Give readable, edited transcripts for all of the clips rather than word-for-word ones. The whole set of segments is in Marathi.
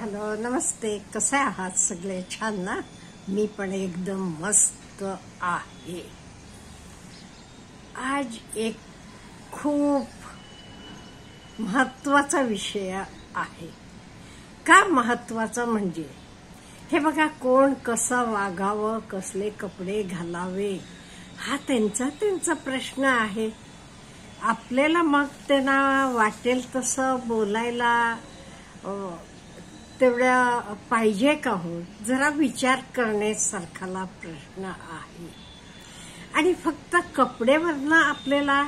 हॅलो, नमस्ते. कसे आहात सगळे? छान ना? मी पण एकदम मस्त आहे. आज एक खूप महत्वाचा विषय आहे. का महत्वाचा म्हणजे हे बघा, कोण कसं वागावं, कसले कपडे घालावे हा त्यांचा प्रश्न आहे. आपल्याला मग त्यांना वाटेल तसं बोलायला तेवढ्या पाहिजे का हो? जरा विचार करण्यासारखाला प्रश्न आहे. आणि फक्त कपड्यावरनं आपल्याला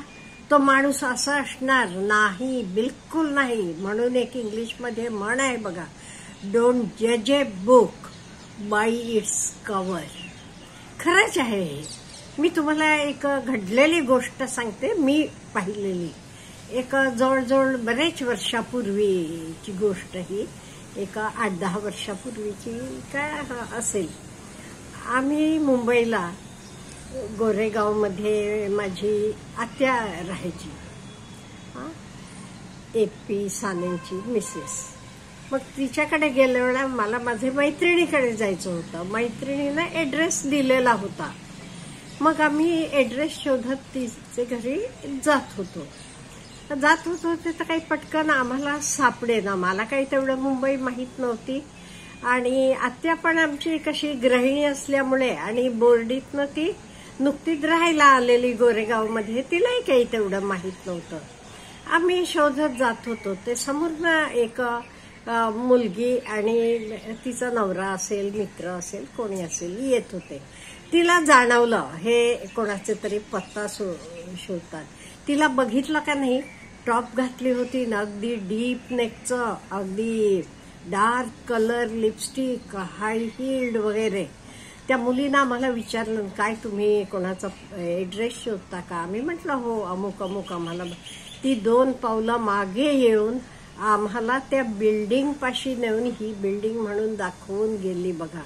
तो माणूस असा असणार नाही, बिलकुल नाही. म्हणून एक इंग्लिशमध्ये म्हण आहे बघा, डोंट जज a book by it's cover. खरंच आहे हे. मी तुम्हाला एक घडलेली गोष्ट सांगते, मी पाहिलेली. एक जवळजवळ बरेच वर्षापूर्वीची गोष्ट ही, एक 8-10 वर्षापूर्वीची काय असेल. आम्ही मुंबईला गोरेगावमध्ये माझी आत्या राहायची, AP सानेंची मिसेस. मग तिच्याकडे गेल्या वेळा मला माझ्या मैत्रिणीकडे जायचं होतं. मैत्रिणीनं ॲड्रेस दिलेला होता. मग आम्ही ॲड्रेस शोधत तिचे घरी जात होतो तर काही पटकन आम्हाला सापडे ना. मला काही तेवढं मुंबई माहीत नव्हती. आणि आत्या पण आमची कशी गृहिणी असल्यामुळे आणि बोर्डीतनं ती नुकतीच राहायला आलेली गोरेगावमध्ये, तिलाही काही तेवढं माहीत नव्हतं. आम्ही शोधत जात होतो. ते समोरनं एक मुलगी आणि तिचा नवरा असेल, मित्र असेल, कोणी असेल, येत होते. तिला जाणवलं हे कोणाचे तरी पत्ता शोधतात. तिला बघितलं का नाही, टॉप घातली होती ना, अगदी डीप नेकचं, अगदी डार्क कलर लिपस्टिक, हाय हील्ड वगैरे. त्या मुलीनं आम्हाला विचारलं, काय तुम्ही कोणाचा ॲड्रेस शोधता का? आम्ही म्हटलं हो, अमुक अमुक. आम्हाला ती 2 पावलं मागे येऊन आम्हाला त्या बिल्डिंग पाशी नेऊन ही बिल्डिंग म्हणून दाखवून गेली बघा.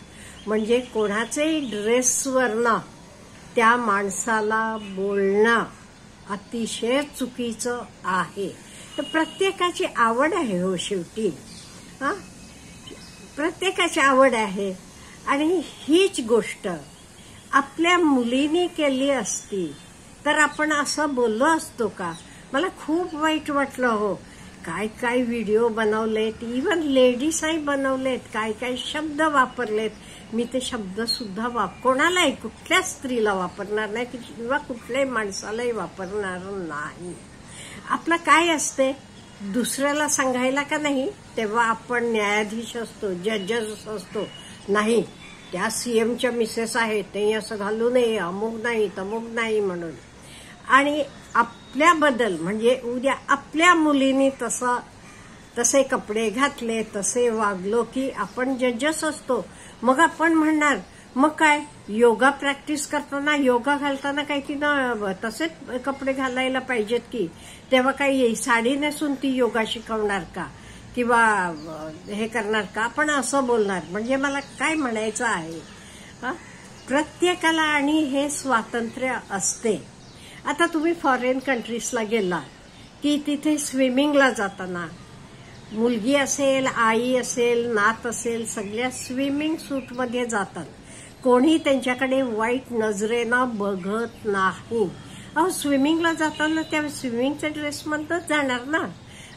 म्हणजे कोणाच्याही ड्रेसवरनं त्या माणसाला बोलणं अतिशय चुकीचं आहे. तर प्रत्येकाची आवड आहे हो शेवटी. प्रत्येकाची आवड आहे. आणि हीच गोष्ट आपल्या मुलीने केली असती तर आपण असं बोललो असतो का? मला खूप वाईट वाटलं हो. काय काय व्हिडिओ बनवलेत, इव्हन लेडीजही बनवलेत, काय काय शब्द वापरलेत. मी ते शब्द सुद्धा कोणालाही, कुठल्या स्त्रीला वापरणार नाही किंवा कुठल्याही माणसालाही वापरणार नाही. आपलं काय असते, दुसऱ्याला सांगायला का नाही, तेव्हा आपण न्यायाधीश असतो, जजेस असतो. नाही, त्या CMच्या मिसेस आहेत, ते असं घालू नये, अमुक नाही तमुक नाही म्हणून. आणि आपल्याबद्दल म्हणजे उद्या आपल्या मुलीने तसे कपडे घातले, तसे वागलो की आपण जजेस असतो. मग आपण म्हणणार, मग काय योगा प्रॅक्टिस करताना, योगा घालताना काही तिनं तसेच कपडे घालायला पाहिजेत की? तेव्हा काही साडी नेसून ती योगा शिकवणार का किंवा हे करणार का? आपण असं बोलणार. म्हणजे मला काय म्हणायचं आहे, प्रत्येकाला आणि हे स्वातंत्र्य असते. आता तुम्ही फॉरेन कंट्रीजला गेला की तिथे स्विमिंगला जाताना मुलगी असेल, आई असेल, नात असेल, सगळ्या स्विमिंग सूटमध्ये जातात. कोणी त्यांच्याकडे वाईट नजरेनं बघत नाही. अहो, स्विमिंगला जाताना त्या स्विमिंगच्या ड्रेसमध्येच जाणार ना.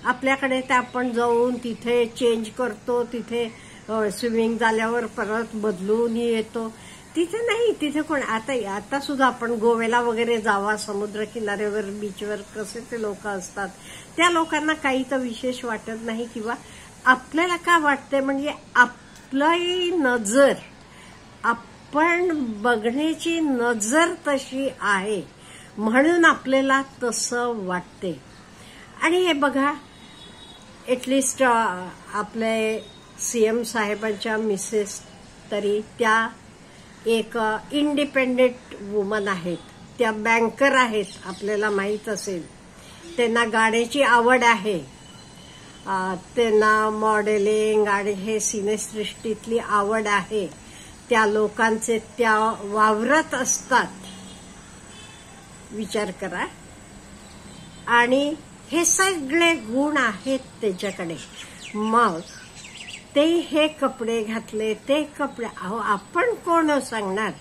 आपल्याकडे ते आपण जाऊन तिथे चेंज करतो, तिथे स्विमिंग झाल्यावर परत बदलून येतो. तिथे नाही. तिथे कोण आता सुद्धा आपण गोव्याला वगैरे जावा, समुद्र किनाऱ्यावर, बीचवर कसे ते लोक असतात. त्या लोकांना काही तर विशेष वाटत नाही. किंवा आपल्याला का वाटते, म्हणजे आपली नजर, आपण बघण्याची नजर तशी आहे म्हणून आपल्याला तसं वाटते. आणि हे बघा, ॲटलिस्ट आपले CM साहेबांच्या मिसेस तरी त्या एक इंडिपेंडेंट वुमन आहेत. त्या बँकर आहेत, आपल्याला माहीत असेल. त्यांना गाण्याची आवड आहे, त्यांना मॉडेलिंग आणि हे सिनेसृष्टीतली आवड आहे. त्या लोकांचे त्या वावरत असतात, विचार करा. आणि हे सगळे गुण आहेत त्याच्याकडे. मग ते हे कपडे घातले, ते कपडे. अहो आपण कोण सांगणार?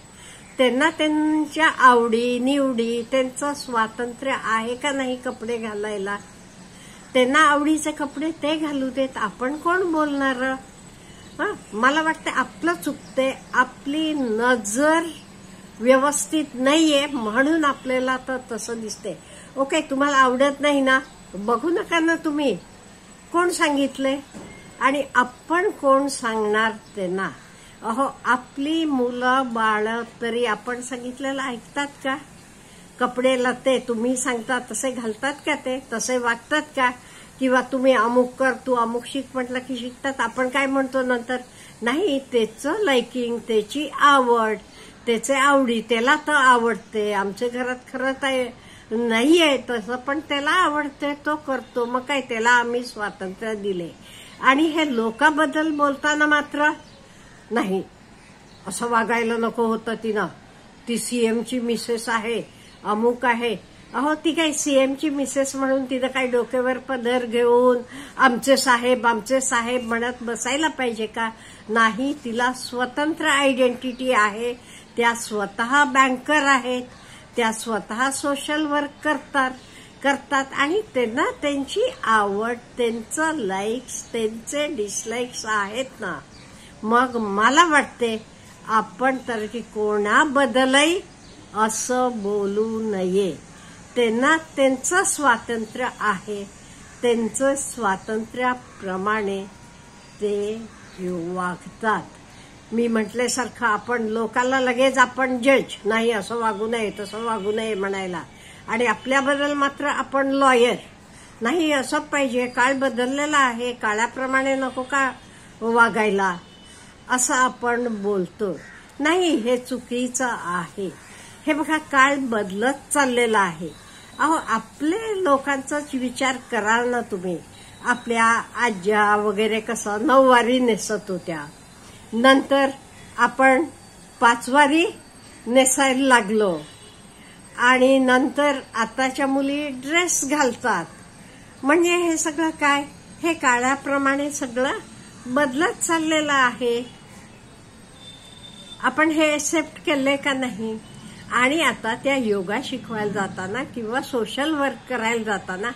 त्यांना त्यांच्या आवडी निवडी, त्यांचं स्वातंत्र्य आहे का नाही कपडे घालायला? त्यांना आवडीचे कपडे ते घालू देत, आपण कोण बोलणार? मला वाटतं आपलं चुकते, आपली नजर व्यवस्थित नाहीये म्हणून आपल्याला तर तसं दिसते. ओके, तुम्हाला आवडत नाही ना, बघू नका ना तुम्ही, कोण सांगितलंय? आणि आपण कोण सांगणार त्यांना? अहो आपली मुलं बाळ तरी आपण सांगितलेलं ऐकतात का? कपडे लत्ते तुम्ही सांगता तसे घालतात का? ते तसे वागतात का? किंवा तुम्ही अमुक कर, तू अमुक शिक म्हटलं की शिकतात? आपण काय म्हणतो नंतर? नाही, त्याचं लाइकिंग, त्याची आवड, त्याचे आवडी, त्याला तर आवडते. आमच्या घरात खरं तर नाहीये तसं, पण त्याला आवडते, तो करतो. मग काय, त्याला आम्ही स्वातंत्र्य दिले. आणि हे लोकांबद्दल बोलताना मात्र नाही, असं वागायला नको होतं तिनं. ती सीएमची मिसेस आहे, अमुक आहे. अहो ती काय सीएमची मिसेस म्हणून तिनं काय डोक्यावर पदर घेऊन आमचे साहेब म्हणत बसायला पाहिजे का? नाही, तिला स्वतंत्र आयडेंटिटी आहे. त्या स्वतः बँकर आहेत, त्या स्वतः सोशल वर्क करतात आणि त्यांना त्यांची आवड, त्यांचं लाईक्स, त्यांचे डिसलाईक्स आहेत ना. मग मला वाटते आपण तर की कोणाबद्दलही असं बोलू नये. त्यांना त्यांचं स्वातंत्र्य आहे, त्यांचं स्वातंत्र्याप्रमाणे ते वागतात. मी म्हटल्यासारखं आपण लोकांना लगेच आपण जज, नाही असं वागू नये तसं वागू नये म्हणायला, आणि आपल्याबद्दल मात्र आपण लॉयर, नाही असं पाहिजे, काळ बदललेला आहे, काळाप्रमाणे नको का वागायला, असं आपण बोलतो. नाही, हे चुकीचं आहे. हे बघा, काळ बदलत चाललेला आहे. अहो आपले लोकांचाच विचार कराल ना तुम्ही. आपल्या आज्या वगैरे कसं नऊवारी नेसत होत्या, नंतर आपण पाचवारी नेसायला लागलो, आणि नंतर आताच्या मुली ड्रेस घालतात. म्हणजे हे सगळं काय, हे काळाप्रमाणे सगळं बदलत चाललेलं आहे. आपण हे एक्सेप्ट केले का नाही? आणि आता त्या योगा शिकवायला जाताना किंवा सोशल वर्क करायला जाताना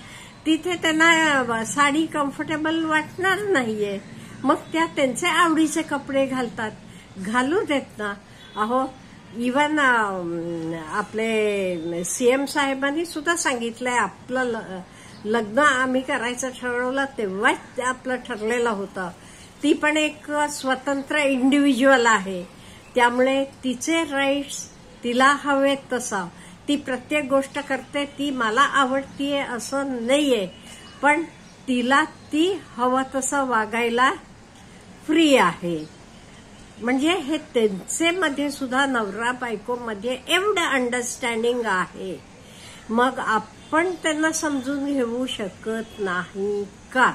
तिथे त्यांना साडी कम्फर्टेबल वाटणार नाहीये, मग त्या त्यांचे आवडीचे कपडे घालतात. घालू देत ना. अहो इव्हन आपले सीएम साहेबांनी सुद्धा सांगितलंय, आपलं लग्न आम्ही करायचं ठरवलं तेव्हाच ते आपलं ठरलेलं होतं. ती पण एक स्वतंत्र इंडिव्हिज्युअल आहे, त्यामुळे तिचे राईट्स तिला हवेत तसा. ती प्रत्येक गोष्ट करते, ती मला आवडतीये असं नाहीये, पण तिला ती हवं तसं वागायला फ्री आहे. म्हणजे हे त्यांचे मध्ये सुद्धा नवरा बायको मध्ये एवढं अंडरस्टँडिंग आहे. मग आपण त्यांना समजून घेऊ शकत नाही का?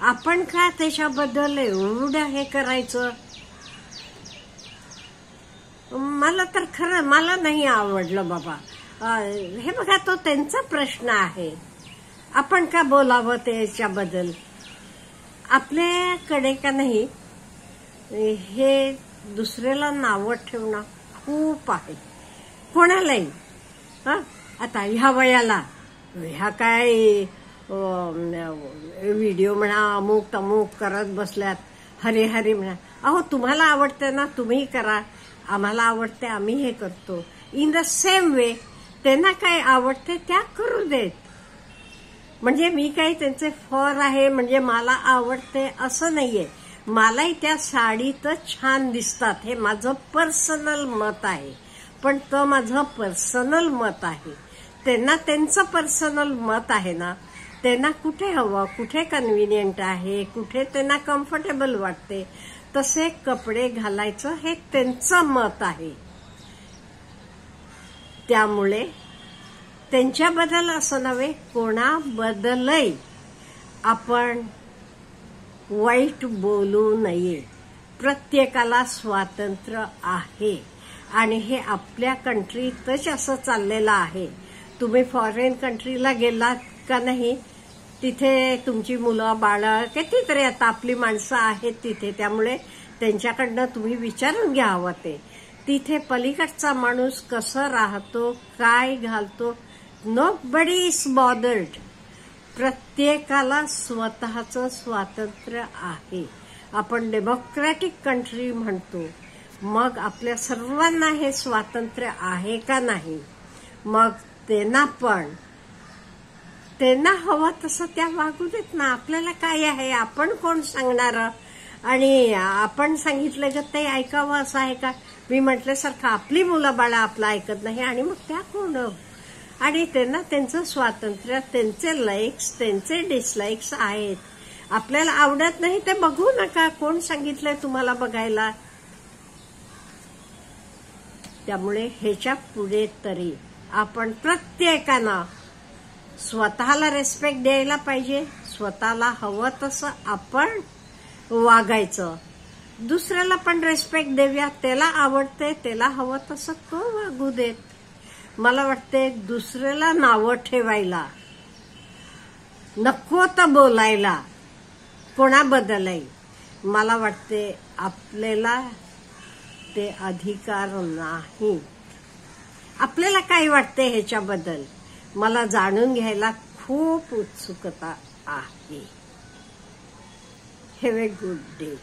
आपण का त्याच्याबद्दल एवढं हे करायचं? मला तर खरं मला नाही आवडलं बाबा. हे बघा, तो त्यांचा प्रश्न आहे, आपण का बोलावं त्याच्याबद्दल? आपल्याकडे का नाही हे दुसऱ्याला नावं ठेवणं खूप आहे, कोणालाही. आता ह्या वयाला ह्या काय व्हिडिओ म्हणा, अमुक तमुक करत बसल्यात, हरे हरे म्हणा. अहो तुम्हाला आवडते ना, तुम्ही करा, आम्हाला आवडते आम्ही हे करतो. इन द सेम वे त्यांना काय आवडते त्या करू देत. म्हणजे मी काही त्यांचे फॉर आहे म्हणजे मला आवडते असं नाहीये. मलाही त्या साडीतच छान दिसतात, हे माझं पर्सनल मत आहे. पण तो माझं पर्सनल मत आहे, त्यांना त्यांचं पर्सनल मत आहे ना. त्यांना कुठे हवं, कुठे कन्व्हिनियंट आहे, कुठे त्यांना कम्फर्टेबल वाटते तसे कपडे घालायचं हे त्यांचं मत आहे. त्यामुळे त्यांच्याबद्दल असं नव्हे, कोणाबद्दलही आपण वाईट बोलू नये. प्रत्येकाला स्वातंत्र्य आहे आणि हे आपल्या कंट्रीतच असं चाललेलं आहे. तुम्ही फॉरेन कंट्रीला गेलात का नाही, तिथे तुमची मुलं बाळं कितीतरी आता आपली माणसं आहेत तिथे, त्यामुळे त्यांच्याकडनं तुम्ही विचारून घ्या हवं ते. तिथे पलीकडचा माणूस कसं राहतो, काय घालतो, नोबडी इज बॉदर्ड. प्रत्येकाला स्वतःचं स्वातंत्र्य आहे. आपण डेमोक्रॅटिक कंट्री म्हणतो, मग आपल्या सर्वांना हे स्वातंत्र्य आहे का नाही? मग त्यांना हवं तसं त्या वागू देत ना. आपल्याला काय आहे, आपण कोण सांगणार? आणि आपण सांगितलं का ते ऐकावं असं आहे का? मी म्हटल्यासारखं आपली मुलं बाळा आपलं ऐकत नाही आणि मग त्या कोण? आणि त्यांना त्यांचं स्वातंत्र्य, त्यांचे लाईक्स, त्यांचे डिसलाईक्स आहेत. आपल्याला आवडत नाही ते बघू नका. कोण सांगितलंय तुम्हाला बघायला? त्यामुळे ह्याच्या पुढे तरी आपण प्रत्येकानं स्वतःला रिस्पेक्ट द्यायला पाहिजे. स्वतःला हवं तसं आपण वागायचं. दुसऱ्याला पण रिस्पेक्ट देऊया. त्याला आवडते, त्याला हवं तसं तो वागू देत. मला वाटते दुसऱ्याला नावं ठेवायला, नको तर बोलायला कोणाबद्दलही, मला वाटते आपल्याला ते अधिकार नाही. आपल्याला काय वाटते ह्याच्याबद्दल मला जाणून घ्यायला खूप उत्सुकता आहे. Have a good day.